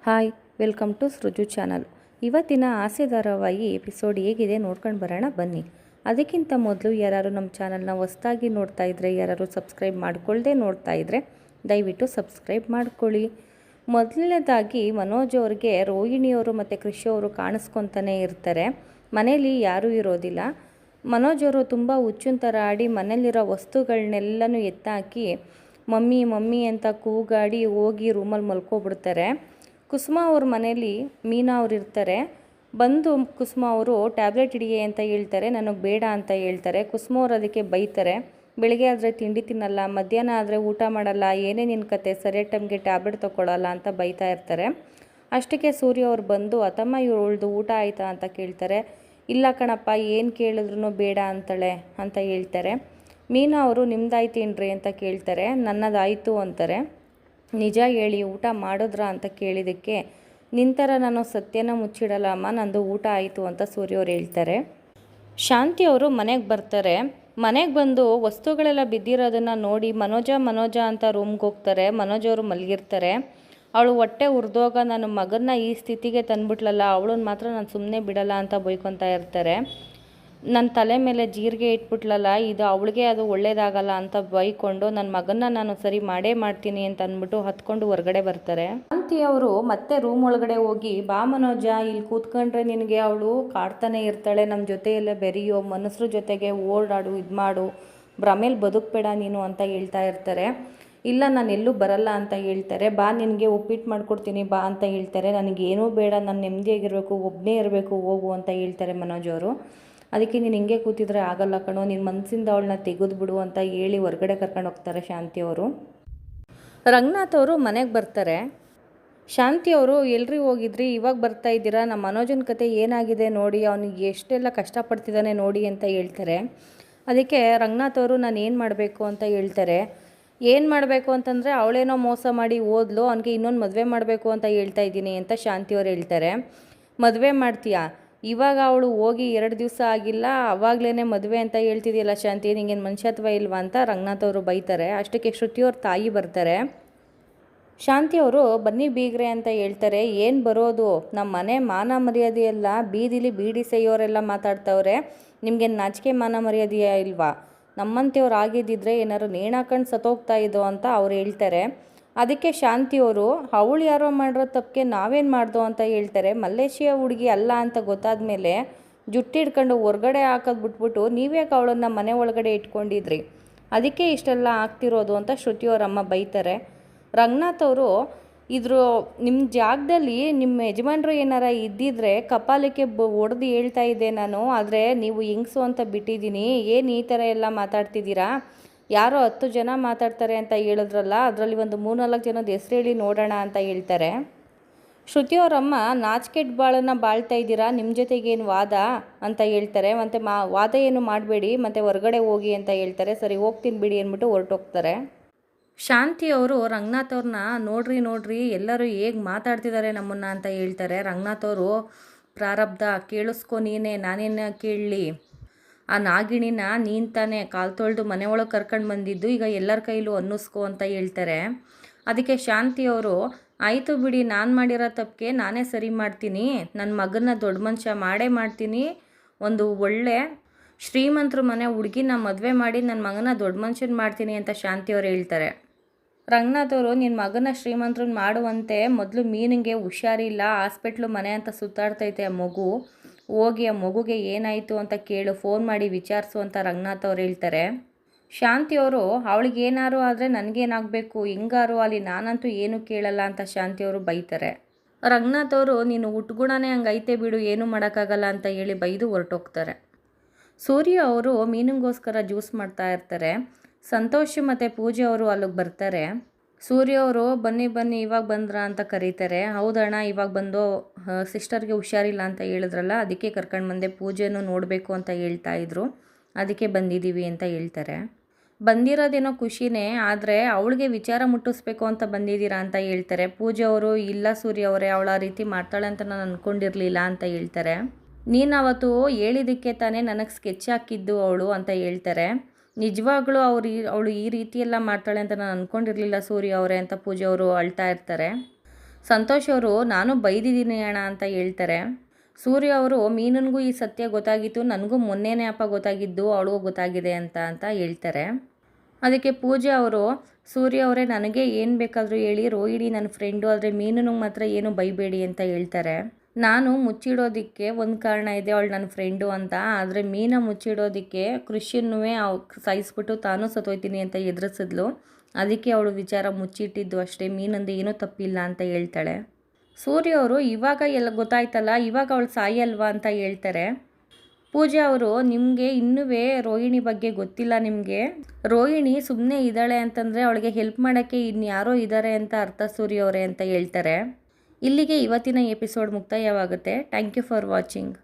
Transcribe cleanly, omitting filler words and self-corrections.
Hi, welcome to Sruju channel. ಇವತ್ತಿನ ಆಸೆ ಧಾರಾವಾಹಿ episode ಹೇಗಿದೆ ನೋಡ್ಕೊಂಡು ಬರೋಣ ಬನ್ನಿ. ಅದಕ್ಕಿಂತ ಮೊದಲು ಯಾರು ನಮ್ಮ ಚಾನಲ್ನ ಹೊಸದಾಗಿ ನೋಡ್ತಾ ಇದ್ದರೆ, ಯಾರು ಸಬ್ಸ್ಕ್ರೈಬ್ ಮಾಡ್ಕೊಳ್ಳದೆ ನೋಡ್ತಾ ಇದ್ದರೆ ದಯವಿಟ್ಟು ಸಬ್ಸ್ಕ್ರೈಬ್ ಮಾಡ್ಕೊಳ್ಳಿ. ಮೊದಲನೇದಾಗಿ ಮನೋಜ್ ಅವ್ರಿಗೆ ರೋಹಿಣಿಯವರು ಮತ್ತು ಕೃಷಿ ಅವರು ಕಾಣಿಸ್ಕೊತಾನೆ ಇರ್ತಾರೆ. ಮನೇಲಿ ಯಾರೂ ಇರೋದಿಲ್ಲ. ಮನೋಜ್ ಅವರು ತುಂಬ ಹುಚ್ಚಿನ ಥರ ಆಡಿ ಮನೇಲಿರೋ ವಸ್ತುಗಳನ್ನೆಲ್ಲನೂ ಎತ್ತಾಕಿ ಮಮ್ಮಿ ಮಮ್ಮಿ ಅಂತ ಕೂಗಾಡಿ ಹೋಗಿ ರೂಮಲ್ಲಿ ಮಲ್ಕೊಬಿಡ್ತಾರೆ. ಕುಸುಮ ಅವ್ರ ಮನೇಲಿ ಮೀನಾ ಅವ್ರು ಇರ್ತಾರೆ. ಬಂದು ಕುಸುಮ ಅವರು ಟ್ಯಾಬ್ಲೆಟ್ ಹಿಡಿಯೇ ಅಂತ ಹೇಳ್ತಾರೆ. ನನಗೆ ಬೇಡ ಅಂತ ಹೇಳ್ತಾರೆ. ಕುಸುಮ ಅವ್ರು ಅದಕ್ಕೆ ಬೈತಾರೆ. ಬೆಳಿಗ್ಗೆ ಆದರೆ ತಿಂಡಿ ತಿನ್ನಲ್ಲ, ಮಧ್ಯಾಹ್ನ ಆದರೆ ಊಟ ಮಾಡಲ್ಲ, ಏನೇ ನಿನ್ನ ಕತೆ, ಸರಿಯಾದ ಟೈಮ್ಗೆ ಟ್ಯಾಬ್ಲೆಟ್ ತೊಗೊಳ್ಳಲ್ಲ ಅಂತ ಬೈತಾ ಇರ್ತಾರೆ. ಅಷ್ಟಕ್ಕೆ ಸೂರ್ಯ ಅವ್ರು ಬಂದು ಅತ್ತಮ್ಮ ಇವಳ್ದು ಊಟ ಆಯಿತಾ ಅಂತ ಕೇಳ್ತಾರೆ. ಇಲ್ಲ ಕಣಪ್ಪ, ಏನು ಕೇಳಿದ್ರು ಬೇಡ ಅಂತಾಳೆ ಅಂತ ಹೇಳ್ತಾರೆ. ಮೀನಾ ಅವರು ನಿಮ್ದಾಯ್ತೇನ್ರಿ ಅಂತ ಕೇಳ್ತಾರೆ. ನನ್ನದಾಯಿತು ಅಂತಾರೆ. ನಿಜ ಹೇಳಿ ಊಟ ಮಾಡಿದ್ರಾ ಅಂತ ಕೇಳಿದ್ದಕ್ಕೆ ನಿಂತರ ನಾನು ಸತ್ಯನ ಮುಚ್ಚಿಡಲ್ಲ ಅಮ್ಮ, ನಂದು ಊಟ ಆಯಿತು ಅಂತ ಸೂರ್ಯವ್ರು ಹೇಳ್ತಾರೆ. ಶಾಂತಿ ಅವರು ಮನೆಗೆ ಬರ್ತಾರೆ. ಮನೆಗೆ ಬಂದು ವಸ್ತುಗಳೆಲ್ಲ ಬಿದ್ದಿರೋದನ್ನು ನೋಡಿ ಮನೋಜ ಅಂತ ರೂಮ್ಗೆ ಹೋಗ್ತಾರೆ. ಮನೋಜ್ ಅವರು ಮಲಗಿರ್ತಾರೆ. ಅವಳು ಹೊಟ್ಟೆ ಉರಿದೋಗ ನನ್ನ ಮಗನ್ನ ಈ ಸ್ಥಿತಿಗೆ ತಂದ್ಬಿಟ್ಲಲ್ಲ, ಅವಳನ್ನ ಮಾತ್ರ ನಾನು ಸುಮ್ಮನೆ ಬಿಡಲ್ಲ ಅಂತ ಬೈಕೊತಾ ಇರ್ತಾರೆ. ನನ್ನ ತಲೆ ಮೇಲೆ ಜೀರಿಗೆ ಇಟ್ಬಿಟ್ಲಲ್ಲ, ಇದು ಅವಳಿಗೆ ಅದು ಒಳ್ಳೇದಾಗಲ್ಲ ಅಂತ ಬೈಕೊಂಡು ನನ್ನ ಮಗನ್ನ ನಾನು ಸರಿ ಮಾಡೇ ಮಾಡ್ತೀನಿ ಅಂತ ಅಂದ್ಬಿಟ್ಟು ಹತ್ಕೊಂಡು ಹೊರಗಡೆ ಬರ್ತಾರೆ. ಶಾಂತಿ ಅವರು ಮತ್ತೆ ರೂಮ್ ಒಳಗಡೆ ಹೋಗಿ, ಬಾ ಮನೋಜ, ಇಲ್ಲಿ ಕೂತ್ಕೊಂಡ್ರೆ ನಿನಗೆ ಅವಳು ಕಾಡ್ತಾನೆ ಇರ್ತಾಳೆ, ನಮ್ಮ ಜೊತೆಯಲ್ಲೇ ಬೆರೆಯೋ, ಮನಸ್ರ ಜೊತೆಗೆ ಓಡಾಡು, ಇದು ಮಾಡು, ಭ್ರಮೇಲಿ ಬದುಕಬೇಡ ನೀನು ಅಂತ ಹೇಳ್ತಾ ಇರ್ತಾರೆ. ಇಲ್ಲ, ನಾನು ಎಲ್ಲೂ ಬರಲ್ಲ ಅಂತ ಹೇಳ್ತಾರೆ. ಬಾ, ನಿನಗೆ ಉಪ್ಪಿಟ್ಟು ಮಾಡ್ಕೊಡ್ತೀನಿ ಬಾ ಅಂತ ಹೇಳ್ತಾರೆ. ನನಗೇನೂ ಬೇಡ, ನಾನು ನೆಮ್ಮದಿಯಾಗಿರಬೇಕು, ಒಬ್ಬನೇ ಇರಬೇಕು, ಹೋಗು ಅಂತ ಹೇಳ್ತಾರೆ ಮನೋಜ್ ಅವರು. ಅದಕ್ಕೆ ನೀನು ಹಿಂಗೆ ಕೂತಿದ್ರೆ ಆಗಲ್ಲ ಕಣೋ, ನಿನ್ನ ಮನಸ್ಸಿಂದ ಅವಳನ್ನ ತೆಗೆದುಬಿಡು ಅಂತ ಹೇಳಿ ಹೊರಗಡೆ ಕರ್ಕೊಂಡು ಹೋಗ್ತಾರೆ ಶಾಂತಿಯವರು. ರಂಗನಾಥ್ ಅವರು ಮನೆಗೆ ಬರ್ತಾರೆ. ಶಾಂತಿಯವರು ಎಲ್ರಿ ಹೋಗಿದ್ರಿ, ಇವಾಗ ಬರ್ತಾ ಇದ್ದೀರಾ, ನಮ್ಮ ಮನೋಜನ ಕತೆ ಏನಾಗಿದೆ ನೋಡಿ, ಅವನಿಗೆ ಎಷ್ಟೆಲ್ಲ ಕಷ್ಟಪಡ್ತಿದ್ದಾನೆ ನೋಡಿ ಅಂತ ಹೇಳ್ತಾರೆ. ಅದಕ್ಕೆ ರಂಗನಾಥ್ ಅವರು ನಾನು ಏನು ಮಾಡಬೇಕು ಅಂತ ಹೇಳ್ತಾರೆ. ಏನು ಮಾಡಬೇಕು ಅಂತಂದರೆ ಅವಳೇನೋ ಮೋಸ ಮಾಡಿ ಓದ್ಲು, ಅವನಿಗೆ ಇನ್ನೊಂದು ಮದುವೆ ಮಾಡಬೇಕು ಅಂತ ಹೇಳ್ತಾ ಇದ್ದೀನಿ ಅಂತ ಶಾಂತಿಯವರು ಹೇಳ್ತಾರೆ. ಮದುವೆ ಮಾಡ್ತೀಯಾ? ಇವಾಗ ಅವಳು ಹೋಗಿ 2 ದಿವಸ ಆಗಿಲ್ಲ, ಅವಾಗಲೇ ಮದುವೆ ಅಂತ ಹೇಳ್ತಿದೆಯಲ್ಲ ಶಾಂತಿ, ನಿಂಗೇನು ಮನುಷ್ಯತ್ವ ಇಲ್ವಾ ಅಂತ ರಂಗನಾಥ್ ಅವರು ಬೈತಾರೆ. ಅಷ್ಟಕ್ಕೆ ಶ್ರುತಿಯವ್ರ ತಾಯಿ ಬರ್ತಾರೆ. ಶಾಂತಿಯವರು ಬನ್ನಿ ಬೀಗ್ರೆ ಅಂತ ಹೇಳ್ತಾರೆ. ಏನು ಬರೋದು, ನಮ್ಮ ಮನೆ ಮಾನ ಮರ್ಯಾದೆಯೆಲ್ಲ ಬೀದಿಲಿ ಬೀಡಿ ಸೆಯ್ಯೋರೆಲ್ಲ ಮಾತಾಡ್ತವ್ರೆ, ನಿಮಗೆ ನಾಚಿಕೆ ಮಾನ ಮರ್ಯಾದೆಯ ಇಲ್ವಾ? ನಮ್ಮಂತೆಯವ್ರು ಆಗಿದ್ದಿದ್ರೆ ಏನಾರು ನೇಣಾಕೊಂಡು ಸತ್ತೋಗ್ತಾ ಇದ್ದೋ ಅಂತ ಅವ್ರು ಹೇಳ್ತಾರೆ. ಅದಕ್ಕೆ ಶಾಂತಿಯವರು, ಅವಳು ಯಾರೋ ಮಾಡಿರೋ ತಪ್ಪಿಗೆ ನಾವೇನು ಮಾಡ್ದೋ ಅಂತ ಹೇಳ್ತಾರೆ. ಮಲೇಷಿಯಾ ಹುಡುಗಿ ಅಲ್ಲ ಅಂತ ಗೊತ್ತಾದ ಮೇಲೆ ಜುಟ್ಟಿಡ್ಕೊಂಡು ಹೊರ್ಗಡೆ ಹಾಕೋದು ಬಿಟ್ಬಿಟ್ಟು ನೀವ್ಯಾಕೆ ಅವಳನ್ನು ಮನೆ ಒಳಗಡೆ ಇಟ್ಕೊಂಡಿದ್ರಿ, ಅದಕ್ಕೆ ಇಷ್ಟೆಲ್ಲ ಆಗ್ತಿರೋದು ಅಂತ ಶ್ರುತಿಯವರಮ್ಮ ಬೈತಾರೆ. ರಂಗನಾಥ್ ಅವರು, ನಿಮ್ಮ ಜಾಗದಲ್ಲಿ ನಿಮ್ಮ ಯಜಮಾನ್ರು ಏನಾರ ಇದ್ದಿದ್ರೆ ಕಪಾಲಕ್ಕೆ ಹೊಡೆದು ಹೇಳ್ತಾ ಇದ್ದೆ ನಾನು, ಆದರೆ ನೀವು ಹೆಂಗಸು ಅಂತ ಬಿಟ್ಟಿದ್ದೀನಿ, ಏನು ಈ ಥರ ಎಲ್ಲ ಮಾತಾಡ್ತಿದ್ದೀರಾ? ಯಾರೋ 10 ಜನ ಮಾತಾಡ್ತಾರೆ ಅಂತ ಹೇಳಿದ್ರಲ್ಲ, ಅದರಲ್ಲಿ ಒಂದು 3-4 ಜನದ ಹೆಸರು ಹೇಳಿ ನೋಡೋಣ ಅಂತ ಹೇಳ್ತಾರೆ. ಶ್ರುತಿಯವರಮ್ಮ, ನಾಚಿಕೆಟ್ ಬಾಳನ್ನು ಬಾಳ್ತಾ ಇದ್ದೀರಾ, ನಿಮ್ಮ ಜೊತೆಗೇನು ವಾದ ಅಂತ ಹೇಳ್ತಾರೆ. ಮತ್ತು ವಾದ ಏನು ಮಾಡಬೇಡಿ, ಮತ್ತು ಹೊರಗಡೆ ಹೋಗಿ ಅಂತ ಹೇಳ್ತಾರೆ. ಸರಿ ಹೋಗ್ತೀನಿ ಬಿಡಿ ಅಂದ್ಬಿಟ್ಟು ಹೊರಟೋಗ್ತಾರೆ. ಶಾಂತಿಯವರು ರಂಗನಾಥ್ ಅವ್ರನ್ನ ನೋಡ್ರಿ ಎಲ್ಲರೂ ಹೇಗೆ ಮಾತಾಡ್ತಿದ್ದಾರೆ ನಮ್ಮನ್ನು ಅಂತ ಹೇಳ್ತಾರೆ. ರಂಗನಾಥ್ ಅವರು, ಪ್ರಾರಬ್ಧ ಕೇಳಿಸ್ಕೊ ನೀನೇ, ನಾನೇನು ಕೇಳಲಿ, ಆ ನಾಗಿಣಿನ ನೀನು ತಾನೇ ಕಾಲು ತೊಳೆದು ಮನೆ ಒಳಗೆ ಕರ್ಕೊಂಡು ಬಂದಿದ್ದು, ಈಗ ಎಲ್ಲರ ಕೈಲೂ ಅನ್ನಿಸ್ಕೊ ಅಂತ ಹೇಳ್ತಾರೆ. ಅದಕ್ಕೆ ಶಾಂತಿಯವರು, ಆಯಿತು ಬಿಡಿ, ನಾನು ಮಾಡಿರೋ ತಪ್ಪಿಗೆ ನಾನೇ ಸರಿ ಮಾಡ್ತೀನಿ, ನನ್ನ ಮಗನ ದೊಡ್ಡ ಮನುಷ್ಯ ಮಾಡೇ ಮಾಡ್ತೀನಿ, ಒಂದು ಒಳ್ಳೆ ಶ್ರೀಮಂತರ ಮನೆ ಹುಡುಗಿನ ಮದುವೆ ಮಾಡಿ ನನ್ನ ಮಗನ ದೊಡ್ಡ ಮನುಷ್ಯನ ಮಾಡ್ತೀನಿ ಅಂತ ಶಾಂತಿಯವರು ಹೇಳ್ತಾರೆ. ರಂಗನಾಥ್ ಅವರು, ನಿನ್ನ ಮಗನ ಶ್ರೀಮಂತರನ್ನ ಮಾಡುವಂತೆ, ಮೊದಲು ಮೀನಿಗೆ ಹುಷಾರಿಲ್ಲ, ಹಾಸ್ಪಿಟ್ಲು ಮನೆ ಅಂತ ಸುತ್ತಾಡ್ತೈತೆ ಆ ಮಗು, ಹೋಗಿ ಆ ಮಗುಗೆ ಏನಾಯಿತು ಅಂತ ಕೇಳು, ಫೋನ್ ಮಾಡಿ ವಿಚಾರಿಸು ಅಂತ ರಂಗನಾಥ್ ಅವ್ರು ಹೇಳ್ತಾರೆ. ಶಾಂತಿಯವರು, ಅವಳಿಗೆ ಏನಾರು ಆದರೆ ನನಗೇನಾಗಬೇಕು, ಹಿಂಗಾರು ಅಲ್ಲಿ, ನಾನಂತೂ ಏನೂ ಕೇಳಲ್ಲ ಅಂತ ಶಾಂತಿಯವರು ಬೈತಾರೆ. ರಂಗನಾಥ್ ಅವರು, ನೀನು ಹುಟ್ಗುಣನೇ ಹಂಗೈತೆ ಬಿಡು, ಏನೂ ಮಾಡೋಕ್ಕಾಗಲ್ಲ ಅಂತ ಹೇಳಿ ಬೈದು ಹೊರಟೋಗ್ತಾರೆ. ಸೂರ್ಯ ಅವರು ಮೀನಿಗೋಸ್ಕರ ಜ್ಯೂಸ್ ಮಾಡ್ತಾ ಇರ್ತಾರೆ. ಸಂತೋಷ್ ಮತ್ತು ಪೂಜೆ ಅವರು ಅಲ್ಲಿಗೆ ಬರ್ತಾರೆ. ಸೂರ್ಯ ಅವರು, ಬನ್ನಿ ಇವಾಗ ಬಂದ್ರಾ ಅಂತ ಕರೀತಾರೆ. ಹೌದಣ್ಣ, ಇವಾಗ ಬಂದು ಸಿಸ್ಟರ್ಗೆ ಹುಷಾರಿಲ್ಲ ಅಂತ ಹೇಳಿದ್ರಲ್ಲ, ಅದಕ್ಕೆ ಕರ್ಕೊಂಡು ಬಂದೆ, ಪೂಜೆನೂ ನೋಡಬೇಕು ಅಂತ ಹೇಳ್ತಾ ಇದ್ರು, ಅದಕ್ಕೆ ಬಂದಿದ್ದೀವಿ ಅಂತ ಹೇಳ್ತಾರೆ. ಬಂದಿರೋದೇನೋ ಖುಷಿನೇ, ಆದರೆ ಅವಳಿಗೆ ವಿಚಾರ ಮುಟ್ಟಿಸ್ಬೇಕು ಅಂತ ಬಂದಿದ್ದೀರಾ ಅಂತ ಹೇಳ್ತಾರೆ. ಪೂಜೆ ಅವರು, ಇಲ್ಲ ಸೂರ್ಯ ಅವರೇ, ಅವಳು ಆ ರೀತಿ ಮಾಡ್ತಾಳೆ ಅಂತ ನಾನು ಅಂದ್ಕೊಂಡಿರಲಿಲ್ಲ ಅಂತ ಹೇಳ್ತಾರೆ. ನೀನು ಅವತ್ತು ಹೇಳಿದ್ದಕ್ಕೆ ತಾನೇ ನನಗೆ ಸ್ಕೆಚ್ ಹಾಕಿದ್ದು ಅವಳು ಅಂತ ಹೇಳ್ತಾರೆ. ನಿಜವಾಗ್ಲೂ ಅವಳು ಈ ರೀತಿಯೆಲ್ಲ ಮಾಡ್ತಾಳೆ ಅಂತ ನಾನು ಅಂದ್ಕೊಂಡಿರಲಿಲ್ಲ ಸೂರ್ಯ ಅವರೇ ಅಂತ ಪೂಜೆ ಅವರು ಅಳ್ತಾ ಇರ್ತಾರೆ. ಸಂತೋಷ್ ಅವರು ನಾನು ಬೈದಿದ್ದೀನಿ ಅಣ್ಣ ಅಂತ ಹೇಳ್ತಾರೆ. ಸೂರ್ಯ ಅವರು ಮೀನನ್ಗೂ ಈ ಸತ್ಯ ಗೊತ್ತಾಗಿತ್ತು, ನನಗೂ ಮೊನ್ನೆನೇ ಅಪ್ಪ ಗೊತ್ತಾಗಿದ್ದು, ಅವಳಿಗೂ ಗೊತ್ತಾಗಿದೆ ಅಂತ ಹೇಳ್ತಾರೆ. ಅದಕ್ಕೆ ಪೂಜೆ ಅವರು, ಸೂರ್ಯ ಅವರೇ ನನಗೆ ಏನು ಬೇಕಾದರೂ ಹೇಳಿ, ರೋಹಿಣಿ ನನ್ನ ಫ್ರೆಂಡು, ಆದರೆ ಮೀನನಿಗೆ ಮಾತ್ರ ಏನು ಬೈಬೇಡಿ ಅಂತ ಹೇಳ್ತಾರೆ. ನಾನು ಮುಚ್ಚಿಡೋದಕ್ಕೆ ಒಂದು ಕಾರಣ ಇದೆ, ಅವಳು ನನ್ನ ಫ್ರೆಂಡು ಅಂತ. ಆದರೆ ಮೀನ ಮುಚ್ಚಿಡೋದಕ್ಕೆ ಕೃಷಿಯನ್ನೂ ಸಾಯಿಸ್ಬಿಟ್ಟು ತಾನೂ ಸತ್ತೋಯ್ತೀನಿ ಅಂತ ಎದುರಿಸಿದ್ಲು. ಅದಕ್ಕೆ ಅವಳು ವಿಚಾರ ಮುಚ್ಚಿಟ್ಟಿದ್ದು ಅಷ್ಟೇ, ಮೀನಂದು ಏನೂ ತಪ್ಪಿಲ್ಲ ಅಂತ ಹೇಳ್ತಾಳೆ. ಸೂರ್ಯ ಅವರು ಇವಾಗ ಎಲ್ಲ ಗೊತ್ತಾಯ್ತಲ್ಲ, ಇವಾಗ ಅವಳು ಸಾಯಲ್ವಾ ಅಂತ ಹೇಳ್ತಾರೆ. ಪೂಜಾ ಅವರು, ನಿಮಗೆ ಇನ್ನೂ ರೋಹಿಣಿ ಬಗ್ಗೆ ಗೊತ್ತಿಲ್ಲ, ನಿಮಗೆ ರೋಹಿಣಿ ಸುಮ್ಮನೆ ಇದ್ದಾಳೆ ಅಂತಂದರೆ ಅವಳಿಗೆ ಹೆಲ್ಪ್ ಮಾಡೋಕ್ಕೆ ಇನ್ಯಾರೋ ಇದ್ದಾರೆ ಅಂತ ಅರ್ಥ ಸೂರ್ಯ ಅವರೇ ಅಂತ ಹೇಳ್ತಾರೆ. ಇಲ್ಲಿಗೆ ಇವತ್ತಿನ ಎಪಿಸೋಡ್ ಮುಕ್ತಾಯವಾಗುತ್ತೆ. Thank you for watching.